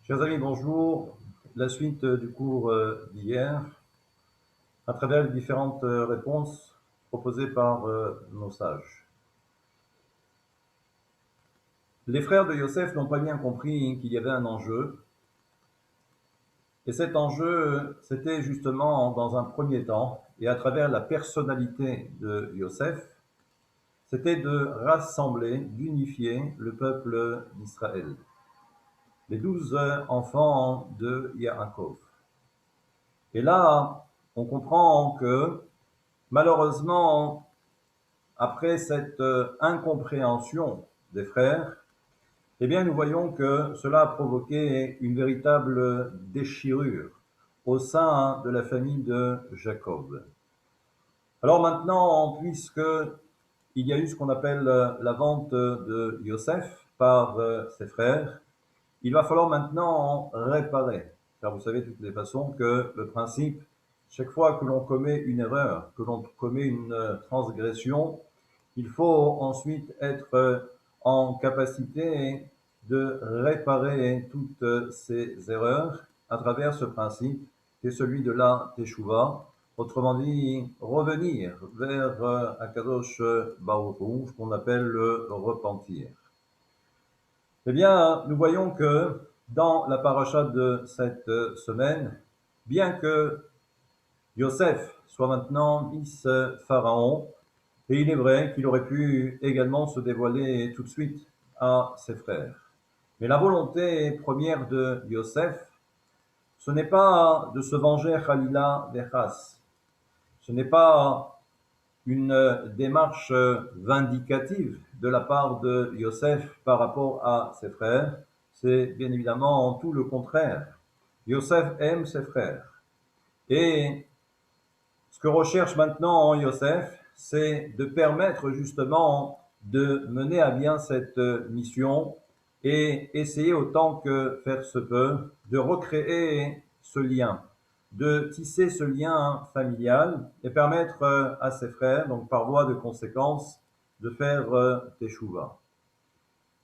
Chers amis, bonjour. La suite du cours d'hier, à travers les différentes réponses proposées par nos sages. Les frères de Yosef n'ont pas bien compris qu'il y avait un enjeu. Et cet enjeu, c'était justement dans un premier temps, et à travers la personnalité de Yosef, c'était de rassembler, d'unifier le peuple d'Israël. Les 12 enfants de Yaakov. Et là, on comprend que malheureusement, après cette incompréhension des frères, eh bien, nous voyons que cela a provoqué une véritable déchirure au sein de la famille de Jacob. Alors maintenant, puisque il y a eu ce qu'on appelle la vente de Yosef par ses frères, il va falloir maintenant réparer. Car vous savez de toutes les façons que le principe, chaque fois que l'on commet une erreur, que l'on commet une transgression, il faut ensuite être en capacité de réparer toutes ces erreurs à travers ce principe qui est celui de la teshuva, autrement dit revenir vers Akadosh Baruch Hu, ce qu'on appelle le repentir. Eh bien, nous voyons que dans la paracha de cette semaine, bien que Yosef soit maintenant vice-pharaon, et il est vrai qu'il aurait pu également se dévoiler tout de suite à ses frères. Mais la volonté première de Yosef, ce n'est pas de se venger Khalila Vechas. Ce n'est pas une démarche vindicative de la part de Yosef par rapport à ses frères. C'est bien évidemment tout le contraire. Yosef aime ses frères. Et ce que recherche maintenant Yosef, c'est de permettre justement de mener à bien cette mission et essayer autant que faire se peut de recréer ce lien, de tisser ce lien familial et permettre à ses frères, donc par voie de conséquence, de faire teshuva.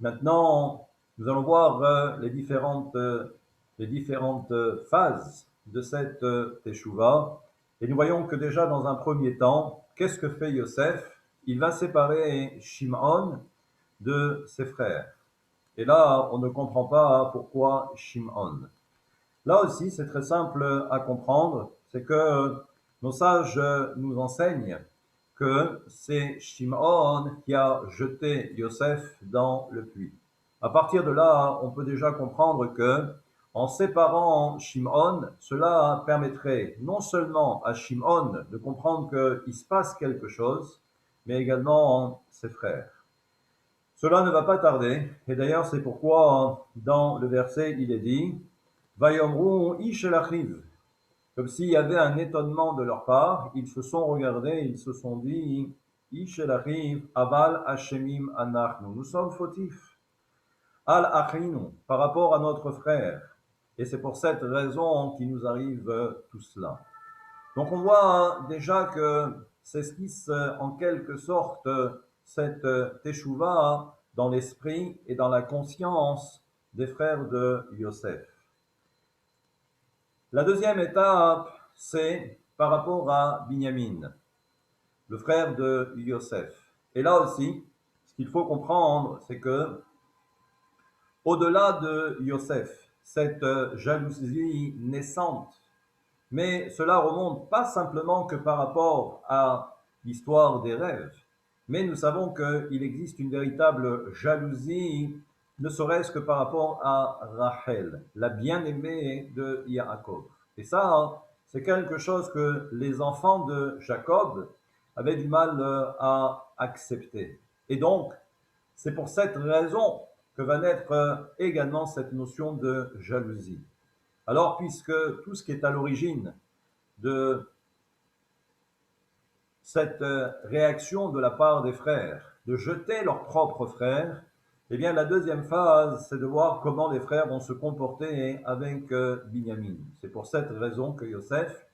Maintenant, nous allons voir les différentes phases de cette teshuva. Et nous voyons que déjà dans un premier temps, qu'est-ce que fait Yosef? Il va séparer Shimon de ses frères. Et là, on ne comprend pas pourquoi Shimon. Là aussi, c'est très simple à comprendre, c'est que nos sages nous enseignent que c'est Shimon qui a jeté Yosef dans le puits. À partir de là, on peut déjà comprendre que, en séparant Shimon, cela permettrait non seulement à Shimon de comprendre qu'il se passe quelque chose, mais également ses frères. Cela ne va pas tarder, et d'ailleurs c'est pourquoi dans le verset il est dit Vayomru ish el achiv. Comme s'il y avait un étonnement de leur part, ils se sont regardés, ils se sont dit ish el achiv aval hashemim anachnu. Nous sommes fautifs. Al achinu, par rapport à notre frère. Et c'est pour cette raison qu'il nous arrive tout cela. Donc on voit déjà que s'esquisse en quelque sorte cette teshuva dans l'esprit et dans la conscience des frères de Yosef. La deuxième étape, c'est par rapport à Binyamin, le frère de Yosef. Et là aussi, ce qu'il faut comprendre, c'est que au-delà de Yosef, cette jalousie naissante, mais cela remonte pas simplement que par rapport à l'histoire des rêves, mais nous savons qu'il existe une véritable jalousie, ne serait-ce que par rapport à Rachel, la bien-aimée de Yaakov. Et ça, c'est quelque chose que les enfants de Jacob avaient du mal à accepter. Et donc, c'est pour cette raison que va naître également cette notion de jalousie. Alors, puisque tout ce qui est à l'origine de cette réaction de la part des frères, de jeter leurs propres frères, eh bien, la deuxième phase, c'est de voir comment les frères vont se comporter avec Binyamin. C'est pour cette raison que Yosef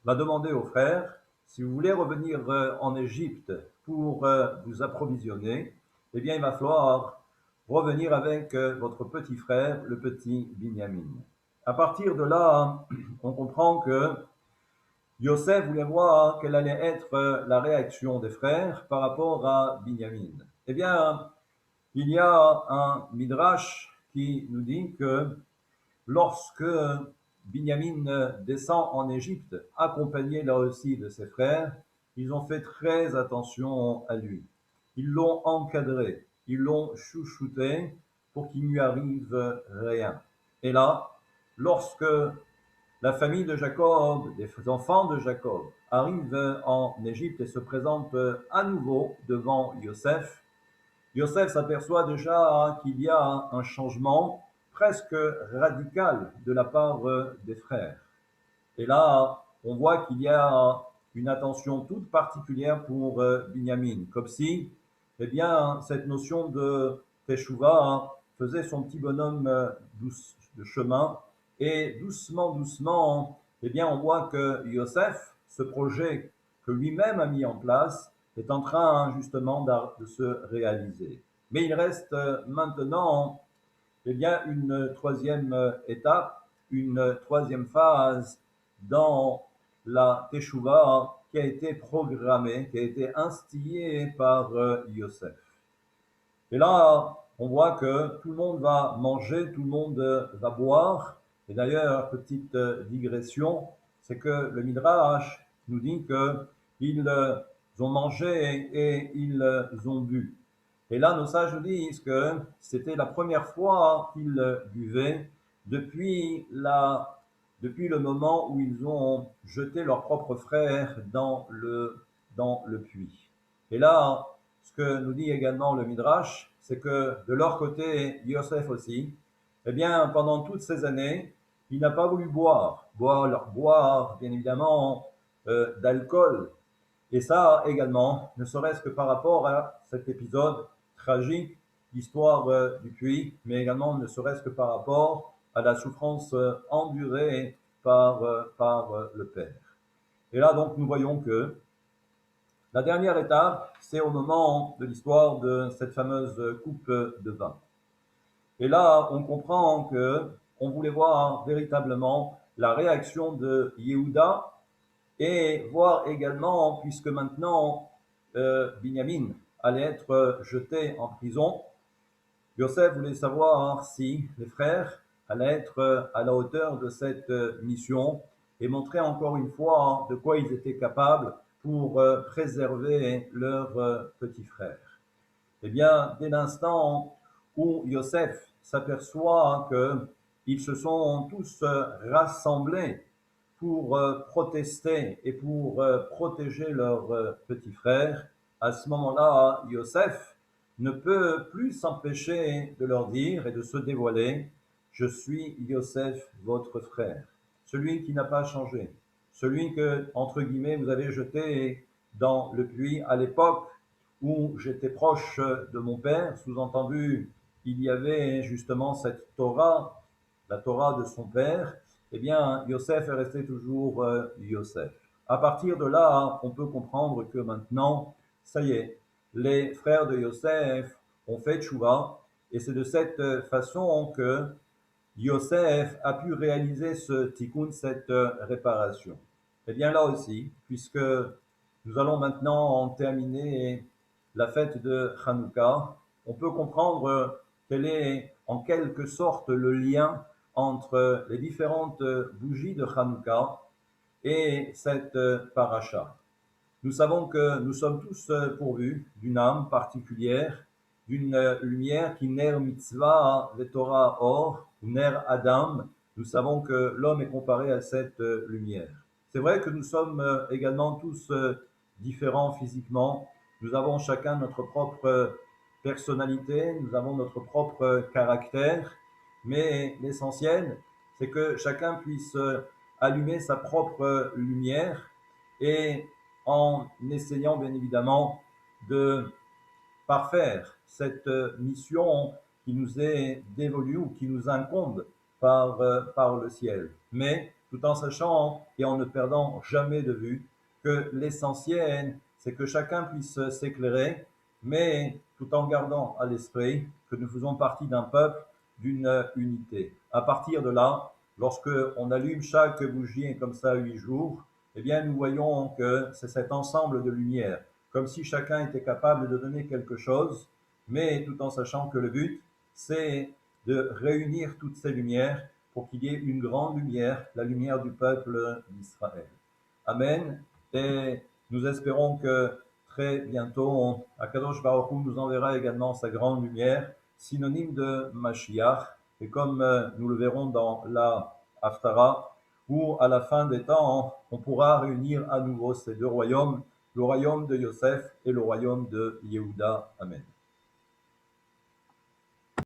va demander aux frères, si vous voulez revenir en Égypte pour vous approvisionner, eh bien, il va falloir revenir avec votre petit frère, le petit Binyamin. À partir de là, on comprend que Yosef voulait voir quelle allait être la réaction des frères par rapport à Binyamin. Eh bien, il y a un midrash qui nous dit que lorsque Binyamin descend en Égypte, accompagné là aussi de ses frères, ils ont fait très attention à lui. Ils l'ont encadré, ils l'ont chouchouté pour qu'il ne lui arrive rien. Et là, lorsque la famille de Jacob, des enfants de Jacob, arrive en Égypte et se présente à nouveau devant Yosef, Yosef s'aperçoit déjà qu'il y a un changement presque radical de la part des frères. Et là, on voit qu'il y a une attention toute particulière pour Binyamin, comme si, eh bien, cette notion de Teshuvah faisait son petit bonhomme de chemin, et doucement, doucement, eh bien, on voit que Yosef, ce projet que lui-même a mis en place, est en train justement de se réaliser. Mais il reste maintenant, eh bien, une troisième étape, une troisième phase dans la Teshuvah qui a été programmée, qui a été instillée par Yosef. Et là, on voit que tout le monde va manger, tout le monde va boire. Et d'ailleurs, petite digression, c'est que le Midrash nous dit qu'ils ont mangé et ils ont bu. Et là, nos sages disent que c'était la première fois qu'ils buvaient depuis le moment où ils ont jeté leur propre frère dans le puits. Et là, ce que nous dit également le Midrash, c'est que de leur côté, Yosef aussi, eh bien, pendant toutes ces années, il n'a pas voulu boire bien évidemment, d'alcool. Et ça également, ne serait-ce que par rapport à cet épisode tragique, l'histoire du puits, mais également ne serait-ce que par rapport à la souffrance endurée par le Père. Et là, donc, nous voyons que la dernière étape, c'est au moment de l'histoire de cette fameuse coupe de vin. Et là, on comprend que on voulait voir véritablement la réaction de Yehuda et voir également, puisque maintenant Binyamin allait être jeté en prison, Yosef voulait savoir si les frères allaient être à la hauteur de cette mission et montrer encore une fois de quoi ils étaient capables pour préserver leur petit frère. Eh bien, dès l'instant où Yosef s'aperçoit qu'ils se sont tous rassemblés pour protester et pour protéger leur petit frère, à ce moment-là, Yosef ne peut plus s'empêcher de leur dire et de se dévoiler, je suis Yosef, votre frère, celui qui n'a pas changé, celui que, entre guillemets, vous avez jeté dans le puits à l'époque où j'étais proche de mon père, sous-entendu, il y avait justement cette Torah, la Torah de son père, eh bien, Yosef est resté toujours Yosef. À partir de là, on peut comprendre que maintenant, ça y est, les frères de Yosef ont fait tchouva, et c'est de cette façon que Yosef a pu réaliser ce tikkun, cette réparation. Eh bien là aussi, puisque nous allons maintenant en terminer la fête de Hanouka, on peut comprendre quel est en quelque sorte le lien entre les différentes bougies de Hanouka et cette paracha. Nous savons que nous sommes tous pourvus d'une âme particulière, d'une lumière qui ner mitzvah vetora or, ou ner Adam. Nous savons que l'homme est comparé à cette lumière. C'est vrai que nous sommes également tous différents physiquement. Nous avons chacun notre propre personnalité, nous avons notre propre caractère, mais l'essentiel, c'est que chacun puisse allumer sa propre lumière et en essayant bien évidemment de parfaire cette mission qui nous est dévolue ou qui nous incombe par le ciel. Mais tout en sachant et en ne perdant jamais de vue que l'essentiel, c'est que chacun puisse s'éclairer, mais tout en gardant à l'esprit que nous faisons partie d'un peuple, d'une unité. À partir de là, lorsque on allume chaque bougie comme ça 8 jours, eh bien, nous voyons que c'est cet ensemble de lumière, comme si chacun était capable de donner quelque chose, mais tout en sachant que le but, c'est de réunir toutes ces lumières pour qu'il y ait une grande lumière, la lumière du peuple d'Israël. Amen. Et nous espérons que très bientôt, Akadosh Baruch Hu nous enverra également sa grande lumière, synonyme de Mashiach. Et comme nous le verrons dans la Haftara, où à la fin des temps, on pourra réunir à nouveau ces deux royaumes, le royaume de Yosef et le royaume de Yehuda. Amen.